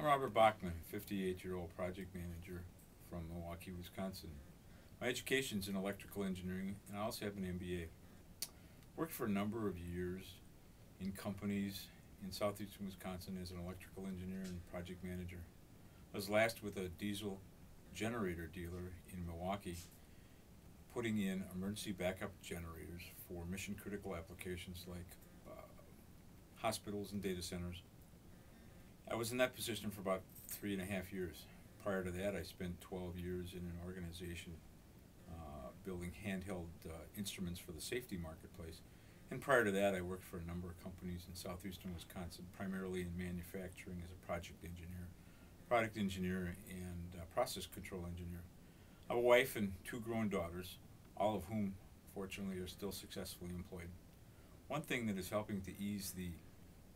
I'm Robert Bachman, 58-year-old project manager from Milwaukee, Wisconsin. My education's in electrical engineering, and I also have an MBA. Worked for a number of years in companies in southeastern Wisconsin as an electrical engineer and project manager. I was last with a diesel generator dealer in Milwaukee, putting in emergency backup generators for mission critical applications like hospitals and data centers. I was in that position for about 3.5 years. Prior to that, I spent 12 years in an organization building handheld instruments for the safety marketplace. And prior to that, I worked for a number of companies in southeastern Wisconsin, primarily in manufacturing as a project engineer, product engineer, and process control engineer. I have a wife and 2 grown daughters, all of whom, fortunately, are still successfully employed. One thing that is helping to ease the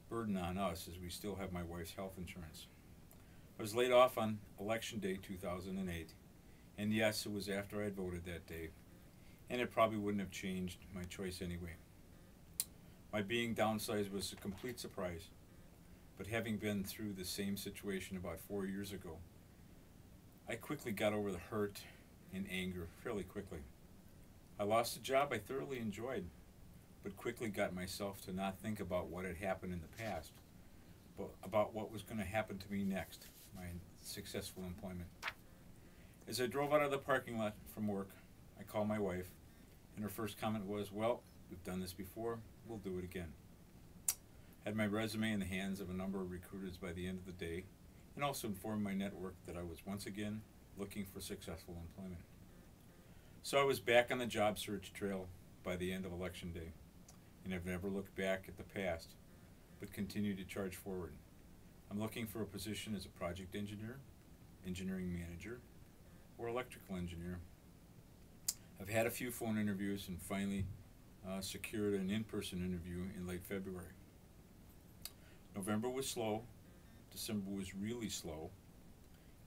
burden on us is we still have my wife's health insurance. I was laid off on Election Day 2008, and yes, it was after I had voted that day, and it probably wouldn't have changed my choice anyway. My being downsized was a complete surprise, but having been through the same situation about 4 years ago, I quickly got over the hurt and anger fairly quickly. I lost a job I thoroughly enjoyed, but quickly got myself to not think about what had happened in the past, but about what was going to happen to me next, my successful employment. As I drove out of the parking lot from work, I called my wife, and her first comment was, "Well, we've done this before, we'll do it again." Had my resume in the hands of a number of recruiters by the end of the day, and also informed my network that I was once again looking for successful employment. So I was back on the job search trail by the end of Election Day, and I've never looked back at the past, but continue to charge forward. I'm looking for a position as a project engineer, engineering manager, or electrical engineer. I've had a few phone interviews and finally secured an in-person interview in late February. November was slow. December was really slow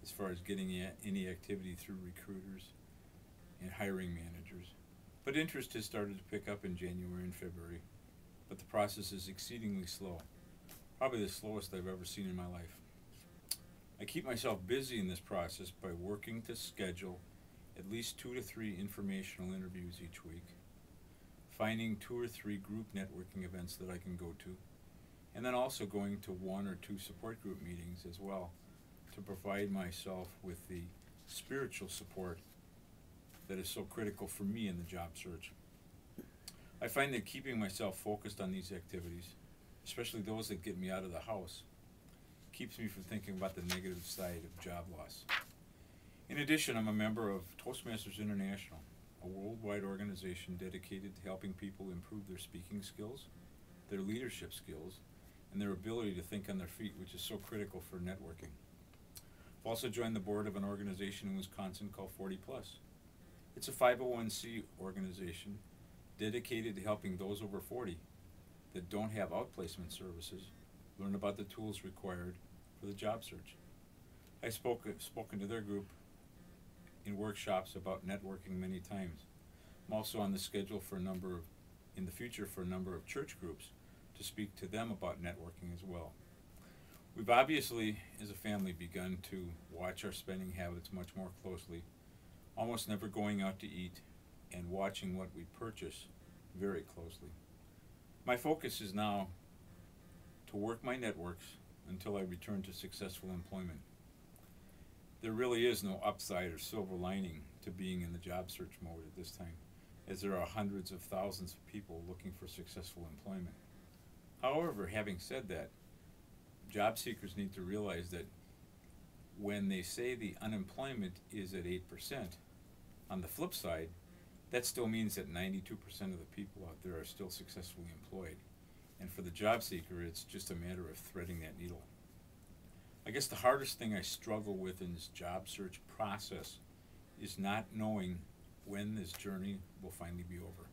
as far as getting any activity through recruiters and hiring managers. But interest has started to pick up in January and February, but the process is exceedingly slow, probably the slowest I've ever seen in my life. I keep myself busy in this process by working to schedule at least 2 to 3 informational interviews each week, finding 2 or 3 group networking events that I can go to, and then also going to 1 or 2 support group meetings as well to provide myself with the spiritual support that is so critical for me in the job search. I find that keeping myself focused on these activities, especially those that get me out of the house, keeps me from thinking about the negative side of job loss. In addition, I'm a member of Toastmasters International, a worldwide organization dedicated to helping people improve their speaking skills, their leadership skills, and their ability to think on their feet, which is so critical for networking. I've also joined the board of an organization in Wisconsin called 40 Plus. It's a 501c organization dedicated to helping those over 40 that don't have outplacement services learn about the tools required for the job search. I've spoken to their group in workshops about networking many times. I'm also on the schedule for in the future for a number of church groups to speak to them about networking as well. We've obviously, as a family, begun to watch our spending habits much more closely, almost never going out to eat, and watching what we purchase very closely. My focus is now to work my networks until I return to successful employment. There really is no upside or silver lining to being in the job search mode at this time, as there are hundreds of thousands of people looking for successful employment. However, having said that, job seekers need to realize that when they say the unemployment is at 8%, on the flip side, that still means that 92% of the people out there are still successfully employed. And for the job seeker, it's just a matter of threading that needle. I guess the hardest thing I struggle with in this job search process is not knowing when this journey will finally be over.